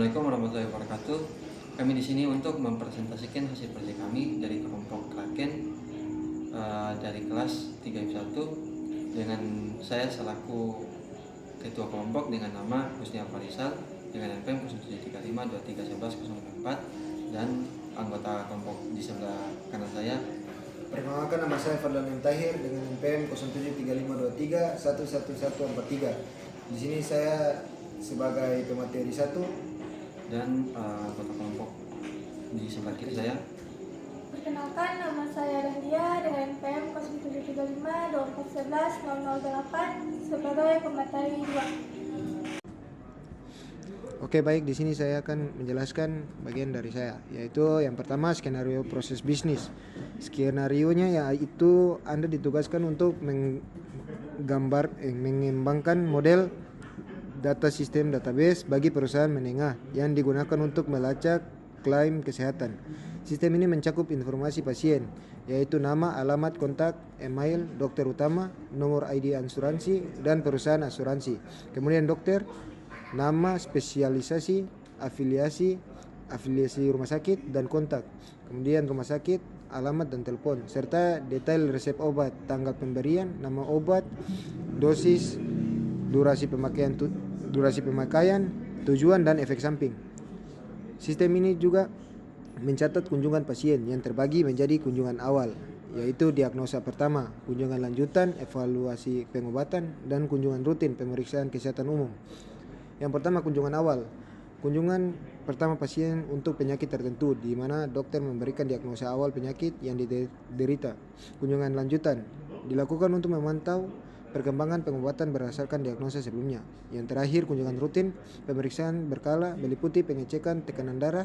Assalamualaikum warahmatullahi wabarakatuh. Kami di sini untuk mempresentasikan hasil proyek kami dari kelompok Kraken dari kelas 3 1 dengan saya selaku ketua kelompok dengan nama Husnia Farisal dengan NPM 0735231104 dan anggota kelompok di sebelah kanan saya. Perkenalkan, nama saya Fadlan M. Tahir dengan NPM 073523111143. Di sini saya sebagai pemateri 1 dan anggota kelompok di sebelah kiri saya. Perkenalkan, nama saya Dahlia dengan NPM 073524110008 sebagai pemateri 2. Oke, baik, di sini saya akan menjelaskan bagian dari saya, yaitu yang pertama skenario proses bisnis. Skenarionya yaitu Anda ditugaskan untuk mengembangkan model data sistem database bagi perusahaan menengah yang digunakan untuk melacak klaim kesehatan. Sistem ini mencakup informasi pasien, yaitu nama, alamat, kontak, email, dokter utama, nomor ID asuransi, dan perusahaan asuransi. Kemudian dokter, nama, spesialisasi, afiliasi rumah sakit, dan kontak. Kemudian rumah sakit, alamat, dan telepon, serta detail resep obat, tanggal pemberian, nama obat, dosis, durasi pemakaian, tujuan, dan efek samping. Sistem ini juga mencatat kunjungan pasien yang terbagi menjadi kunjungan awal, yaitu diagnosa pertama, kunjungan lanjutan, evaluasi pengobatan, dan kunjungan rutin pemeriksaan kesehatan umum. Yang pertama, kunjungan awal. Kunjungan pertama pasien untuk penyakit tertentu, di mana dokter memberikan diagnosa awal penyakit yang diderita. Kunjungan lanjutan dilakukan untuk memantau perkembangan pengobatan berdasarkan diagnosa sebelumnya. Yang terakhir, kunjungan rutin, pemeriksaan berkala meliputi pengecekan tekanan darah,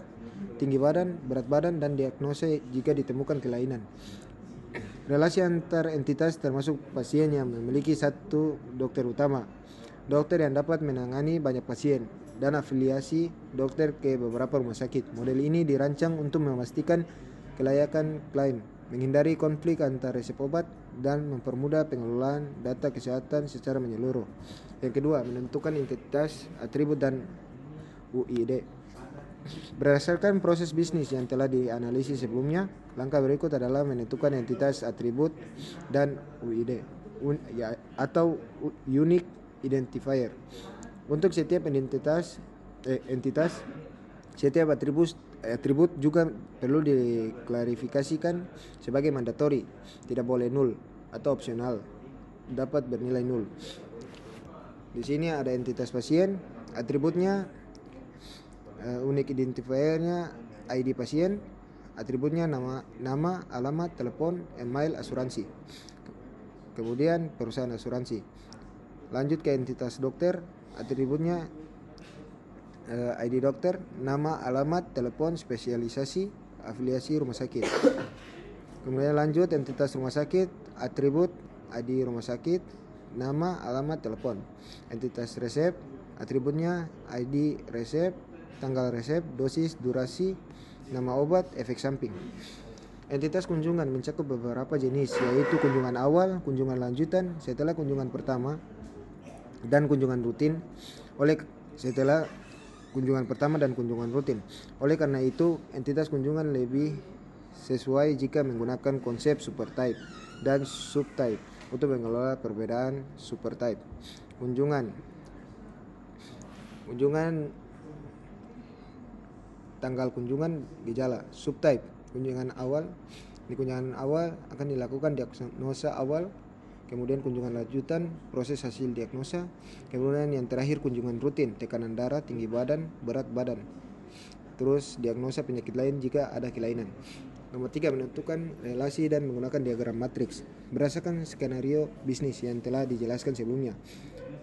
tinggi badan, berat badan, dan diagnosa jika ditemukan kelainan. Relasi antar entitas termasuk pasien yang memiliki satu dokter utama, dokter yang dapat menangani banyak pasien, dan afiliasi dokter ke beberapa rumah sakit. Model ini dirancang untuk memastikan kelayakan klaim, menghindari konflik antar resep obat, dan mempermudah pengelolaan data kesehatan secara menyeluruh. Yang kedua, menentukan identitas, atribut, dan UID. Berdasarkan proses bisnis yang telah dianalisis sebelumnya, langkah berikut adalah menentukan entitas, atribut, dan UID atau Unique Identifier. Untuk setiap entitas, setiap atribut juga perlu diklarifikasikan sebagai mandatori, tidak boleh nul atau opsional, dapat bernilai nul. Di sini ada entitas pasien, atributnya, unique identifiernya ID pasien, atributnya nama, alamat, telepon, email, asuransi. Kemudian perusahaan asuransi. Lanjut ke entitas dokter, atributnya ID dokter, nama, alamat, telepon, spesialisasi, afiliasi rumah sakit. Kemudian lanjut entitas rumah sakit, atribut ID rumah sakit, nama, alamat, telepon. Entitas resep, atributnya ID resep, tanggal resep, dosis, durasi, nama obat, efek samping. Entitas kunjungan mencakup beberapa jenis, yaitu kunjungan awal, kunjungan lanjutan, setelah kunjungan pertama, dan kunjungan rutin. Setelah kunjungan pertama dan kunjungan rutin. Oleh karena itu, entitas kunjungan lebih sesuai jika menggunakan konsep supertype dan subtype untuk mengelola perbedaan supertype. Kunjungan tanggal kunjungan, gejala. Subtype kunjungan awal. Di kunjungan awal akan dilakukan diagnosa awal, kemudian kunjungan lanjutan, proses hasil diagnosa, kemudian yang terakhir kunjungan rutin, tekanan darah, tinggi badan, berat badan, terus diagnosa penyakit lain jika ada kelainan. Nomor 3, menentukan relasi dan menggunakan diagram matriks. Berdasarkan skenario bisnis yang telah dijelaskan sebelumnya,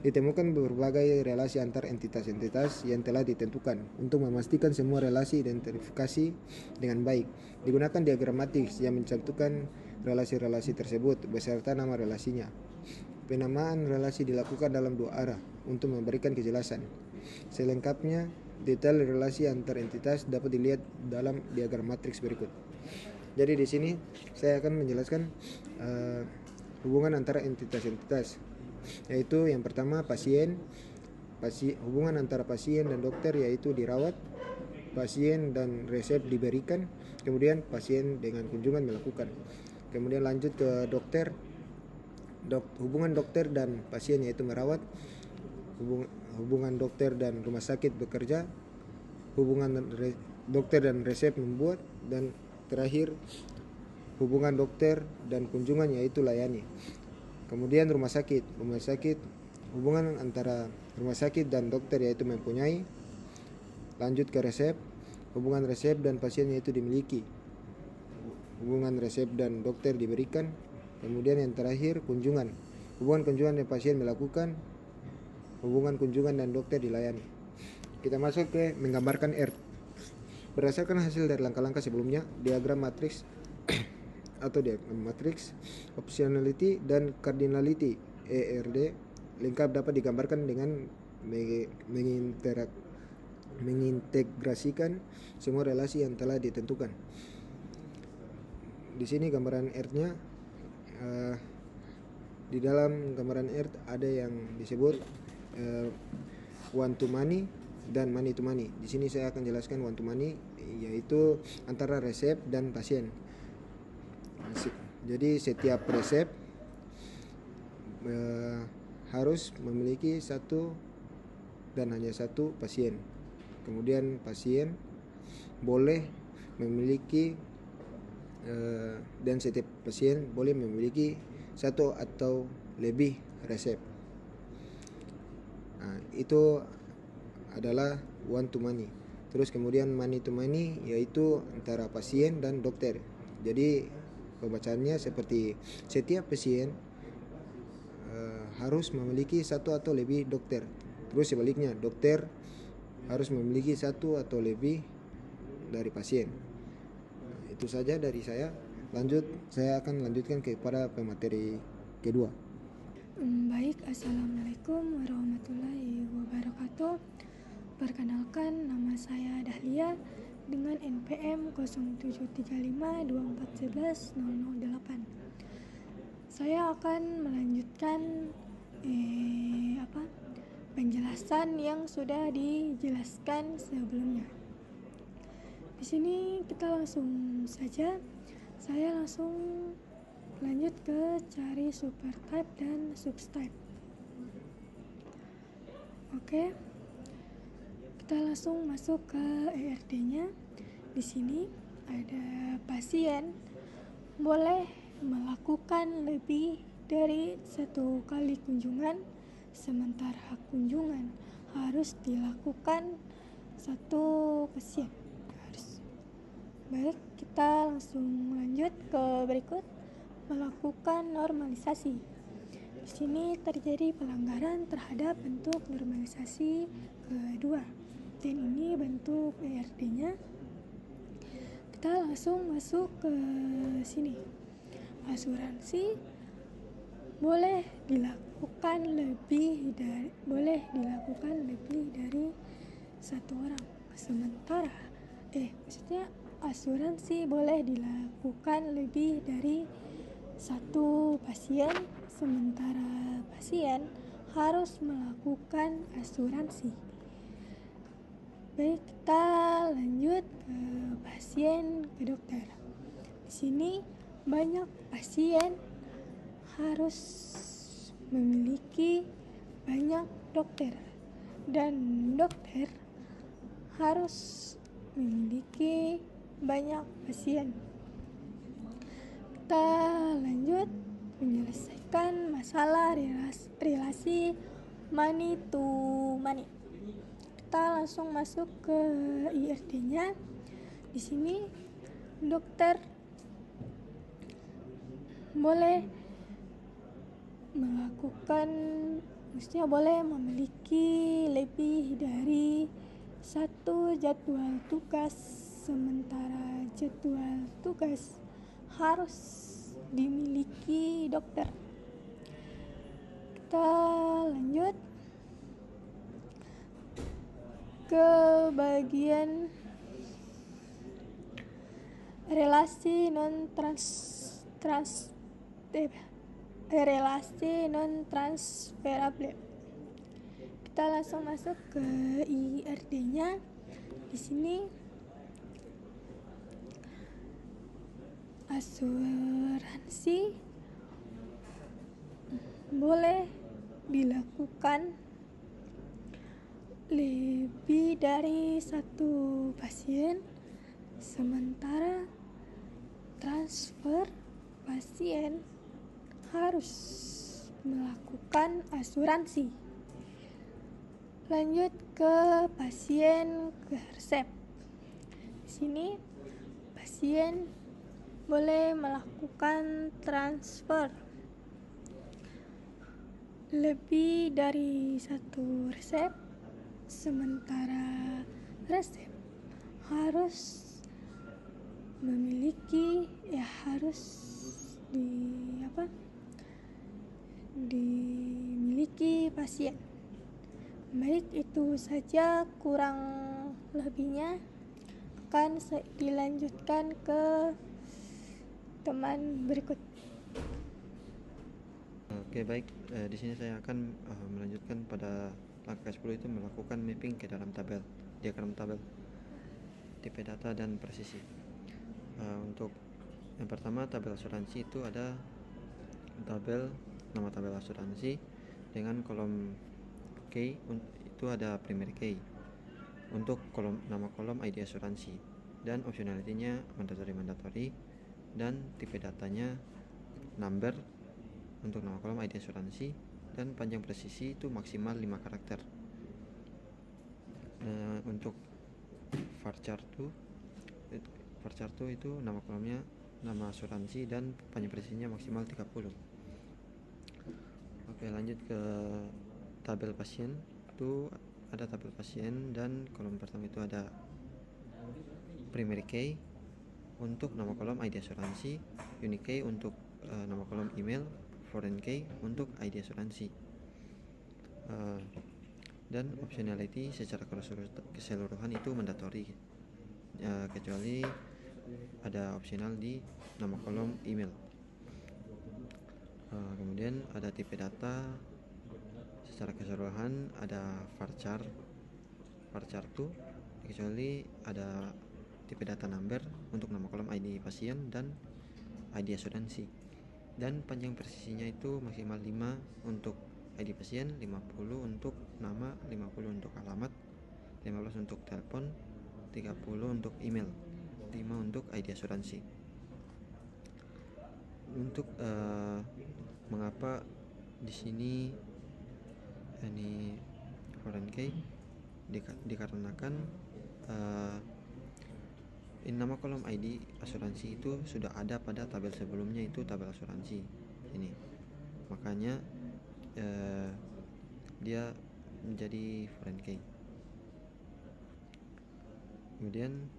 ditemukan berbagai relasi antar entitas-entitas yang telah ditentukan. Untuk memastikan semua relasi identifikasi dengan baik, digunakan diagram matriks yang mencantumkan relasi-relasi tersebut beserta nama relasinya. Penamaan relasi dilakukan dalam dua arah untuk memberikan kejelasan. Selengkapnya, detail relasi antar entitas dapat dilihat dalam diagram matriks berikut. Jadi di sini saya akan menjelaskan hubungan antara entitas-entitas, yaitu yang pertama pasien, hubungan antara pasien dan dokter yaitu dirawat, pasien dan resep diberikan, kemudian pasien dengan kunjungan melakukan. Kemudian lanjut ke dokter, hubungan dokter dan pasien yaitu merawat, hubungan dokter dan rumah sakit bekerja, hubungan dokter dan resep membuat, dan terakhir hubungan dokter dan kunjungan yaitu layani. Kemudian rumah sakit, hubungan antara rumah sakit dan dokter yaitu mempunyai. Lanjut ke resep, hubungan resep dan pasien yaitu dimiliki, hubungan resep dan dokter diberikan. Kemudian yang terakhir kunjungan, hubungan kunjungan dan pasien melakukan, hubungan kunjungan dan dokter dilayani. Kita masuk ke menggambarkan ERT. Berdasarkan hasil dari langkah-langkah sebelumnya, diagram matriks atau diagram matriks, optionality dan cardinality ERD lengkap dapat digambarkan dengan mengintegrasikan semua relasi yang telah ditentukan. Di sini gambaran ERT-nya, di dalam gambaran ERT ada yang disebut one to many dan many to many. Di sini saya akan jelaskan one to many, yaitu antara resep dan pasien. Jadi setiap resep harus memiliki satu dan hanya satu pasien. Kemudian pasien boleh memiliki dan setiap pasien boleh memiliki satu atau lebih resep. Itu adalah one to many. Terus kemudian many to many yaitu antara pasien dan dokter. Jadi pembacaannya seperti setiap pasien harus memiliki satu atau lebih dokter. Terus sebaliknya, dokter harus memiliki satu atau lebih dari pasien. Itu saja dari saya. Saya akan lanjutkan kepada pemateri kedua. Baik, Assalamualaikum warahmatullahi wabarakatuh. Perkenalkan, nama saya Dahlia dengan NPM 073524110008. Saya akan melanjutkan penjelasan yang sudah dijelaskan sebelumnya. Di sini kita langsung saja. Saya langsung lanjut ke cari supertype dan subtype. Oke. Kita langsung masuk ke ERD-nya. Di sini ada pasien boleh melakukan lebih dari satu kali kunjungan, sementara kunjungan harus dilakukan satu pasien. Baik, kita langsung lanjut ke berikut, melakukan normalisasi. Di sini terjadi pelanggaran terhadap bentuk normalisasi kedua. Dan ini bentuk ERD-nya. Kita langsung masuk ke sini. Asuransi boleh dilakukan lebih dari satu orang. Sementara asuransi boleh dilakukan lebih dari satu pasien, sementara pasien harus melakukan asuransi. Baik, kita lanjut ke pasien ke dokter. Di sini banyak pasien harus memiliki banyak dokter dan dokter harus memiliki banyak pasien. Kita lanjut menyelesaikan masalah relasi money to money. Kita langsung masuk ke IRD-nya. Di sini dokter boleh boleh memiliki lebih dari satu jadwal tugas, sementara jadwal tugas harus dimiliki dokter. Kita lanjut ke bagian relasi non transferable. kita langsung masuk ke IRD-nya. Di sini asuransi boleh dilakukan lebih dari satu pasien, sementara transfer pasien harus melakukan asuransi. Lanjut ke pasien ke resep. Di sini pasien boleh melakukan transfer lebih dari satu resep, sementara resep harus dimiliki pasien. Baik, itu saja, kurang lebihnya akan dilanjutkan ke teman berikut. Oke, baik. Di sini saya akan melanjutkan pada langkah 10, itu melakukan mapping ke dalam diagram tabel, tipe data dan presisi. Untuk yang pertama, tabel asuransi itu ada nama tabel asuransi dengan kolom key, itu ada primary key. Untuk nama kolom ID asuransi, dan optionality-nya mandatory, dan tipe datanya number untuk nama kolom ID asuransi, dan panjang presisi itu maksimal 5 karakter. Untuk varchar itu nama kolomnya nama asuransi dan panjang presisinya maksimal 30. Oke, lanjut ke tabel pasien. Itu ada tabel pasien, dan kolom pertama itu ada primary key untuk nama kolom ID asuransi, unique key untuk nama kolom email, foreign key untuk ID asuransi. Dan optionality secara keseluruhan itu mandatory, kecuali ada optional di nama kolom email. Kemudian ada tipe data secara keseluruhan, ada varchar tuh, kecuali ada tipe data number untuk nama kolom ID pasien dan ID asuransi. Dan panjang presisinya itu maksimal 5 untuk ID pasien, 50 untuk nama, 50 untuk alamat, 15 untuk telepon, 30 untuk email, 5 untuk ID asuransi. Untuk mengapa di sini ini foreign key, dikarenakan nama kolom ID asuransi itu sudah ada pada tabel sebelumnya, itu tabel asuransi ini, makanya dia menjadi foreign key. Kemudian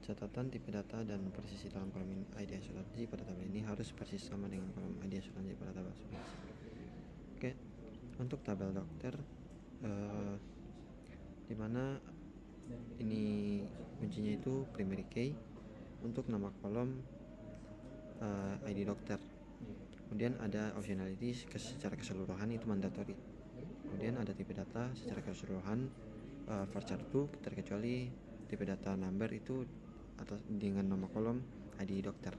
catatan tipe data dan presisi dalam kolom ID asuransi pada tabel ini harus persis sama dengan kolom ID asuransi pada tabel asuransi. Oke, untuk tabel dokter, dimana ini kuncinya itu primary key untuk nama kolom ID dokter. Kemudian ada optionality secara keseluruhan, itu mandatory. Kemudian ada tipe data secara keseluruhan, varchar to, terkecuali tipe data number itu atau dengan nama kolom ID dokter.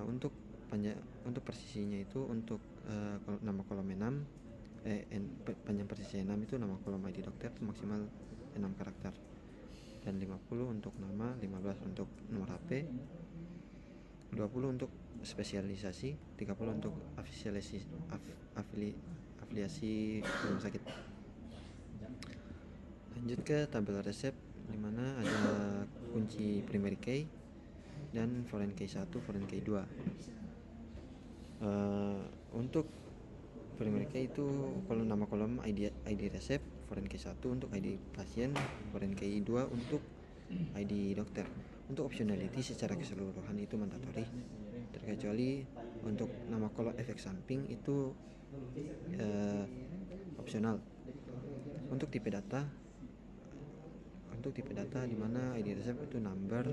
Untuk presisinya itu untuk nama kolom 6, panjang presisi 6 itu nama kolom ID dokter itu maksimal 6 karakter, dan 50 untuk nama, 15 untuk nomor HP, 20 untuk spesialisasi, 30 untuk afiliasi rumah sakit. Lanjut ke tabel resep, dimana ada kunci primary key dan foreign key 1, foreign key 2. Untuk primary key itu kalau nama kolom ID resep, foreign key 1 untuk ID pasien, foreign key 2 untuk ID dokter. Untuk optionality secara keseluruhan itu mandatory, terkecuali untuk nama kolom efek samping itu opsional. Untuk tipe data di mana ID resep itu number,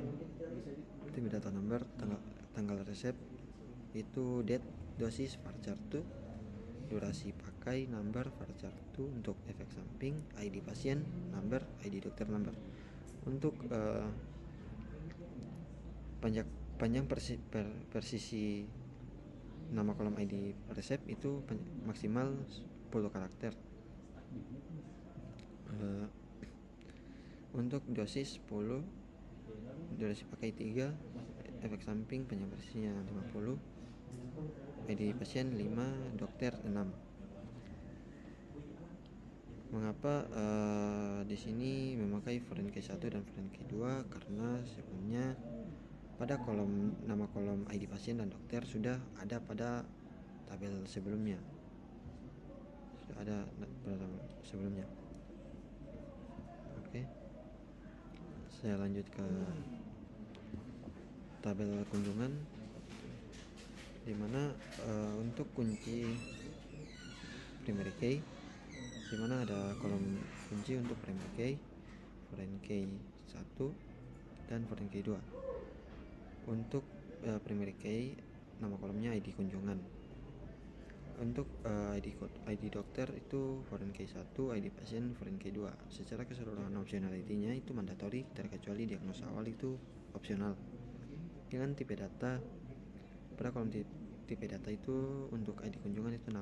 tipe data number, tanggal resep itu date, dosis, varchar to, durasi pakai, number, varchar 2. Untuk efek samping, ID pasien, number, ID dokter, number. Untuk panjang persisi nama kolom ID resep itu maksimal 10 karakter. Untuk dosis 10, durasi pakai 3, efek samping panjang persisinya 50, ID pasien 5, dokter 6. Mengapa di sini memakai foreign key 1 dan foreign key 2? Karena sebelumnya pada nama kolom ID pasien dan dokter sudah ada pada tabel sebelumnya. Oke. Saya lanjut ke tabel kunjungan, di mana untuk kunci primary key, di mana ada kolom kunci untuk primary key, foreign key 1 dan foreign key 2. Untuk primary key, nama kolomnya ID kunjungan. Untuk ID dokter itu foreign key 1, ID pasien foreign key 2. Secara keseluruhan optionality-nya itu mandatori, terkecuali diagnosa awal itu opsional. Dengan tipe data, pada kolom tipe data itu untuk ID kunjungan itu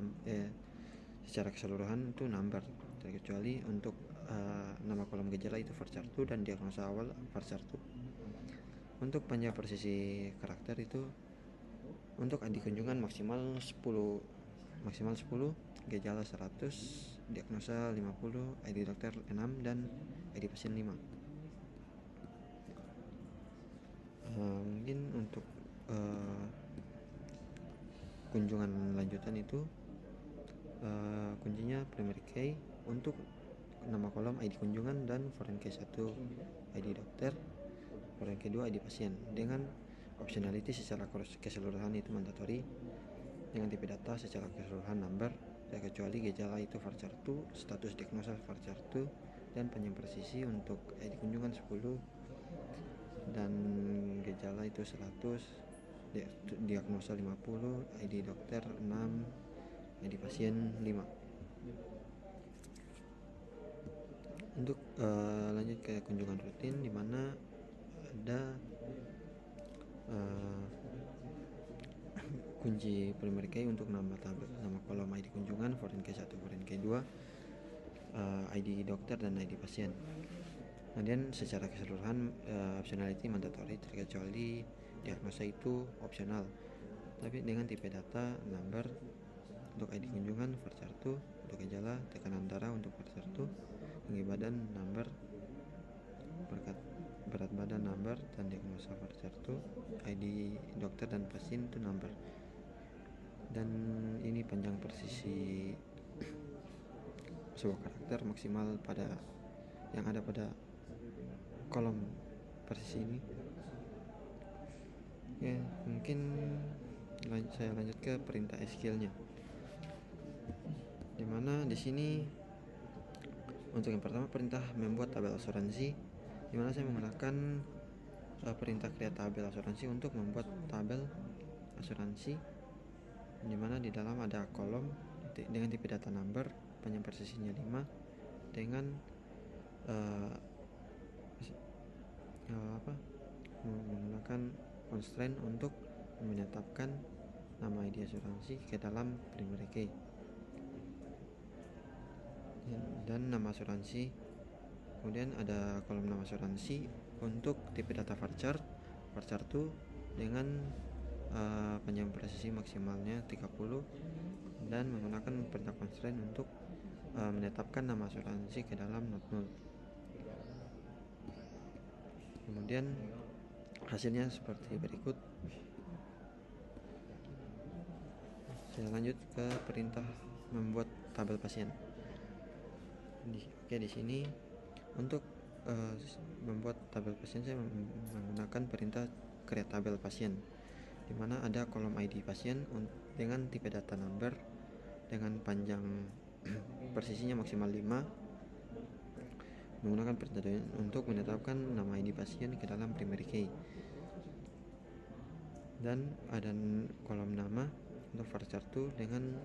secara keseluruhan itu number, terkecuali untuk nama kolom gejala itu varchar 2 dan diagnosa awal varchar 2. Untuk panjang persisi karakter itu untuk ID kunjungan maksimal 10, gejala 100, diagnosa 50, ID dokter 6 dan ID pasien 5. Mungkin untuk kunjungan lanjutan itu kuncinya primary key untuk nama kolom ID kunjungan dan foreign key 1 ID dokter, foreign key 2 ID pasien. Dengan optionality secara keseluruhan itu mandatori. Dengan tipe data secara keseluruhan number, terkecuali gejala itu varchar 2, status diagnosa varchar 2, dan panjang persisi untuk ID kunjungan 10 dan gejala itu 100, diagnosa 50, ID dokter 6, ID pasien 5. Untuk lanjut ke kunjungan rutin, di mana ada kunci primary key untuk nama kolom ID kunjungan, foreign key 1, foreign key 2, ID dokter dan ID pasien. Kemudian secara keseluruhan optionality mandatori, terkecuali diagnosa itu opsional. Tapi dengan tipe data number untuk ID kunjungan varchar 2, untuk gejala tekanan darah untuk varchar 2, tinggi badan number, berat badan number, dan diagnosa varchar 2, ID dokter dan pasien itu number. Dan ini panjang persisi sebuah karakter maksimal pada yang ada pada kolom persisi ini. Ya, mungkin saya lanjut ke perintah SQL-nya, dimana di sini untuk yang pertama perintah membuat tabel asuransi, dimana saya menggunakan perintah create tabel asuransi untuk membuat tabel asuransi, dimana di dalam ada kolom dengan tipe data number, panjang persisinya 5, dengan menggunakan constraint untuk menetapkan nama ID asuransi ke dalam primary key dan nama asuransi. Kemudian ada kolom nama asuransi untuk tipe data varchar 2 dengan panjang persisi maksimalnya 30 dan menggunakan perintah constraint untuk menetapkan nama asuransi ke dalam not null. Kemudian hasilnya seperti berikut. Saya lanjut ke perintah membuat tabel pasien. Di sini untuk membuat tabel pasien saya menggunakan perintah create tabel pasien, di mana ada kolom ID pasien dengan tipe data number dengan panjang persisinya maksimal 5, menggunakan perintah untuk menetapkan nama ID pasien ke dalam primary key, dan ada kolom nama untuk varchar 2 dengan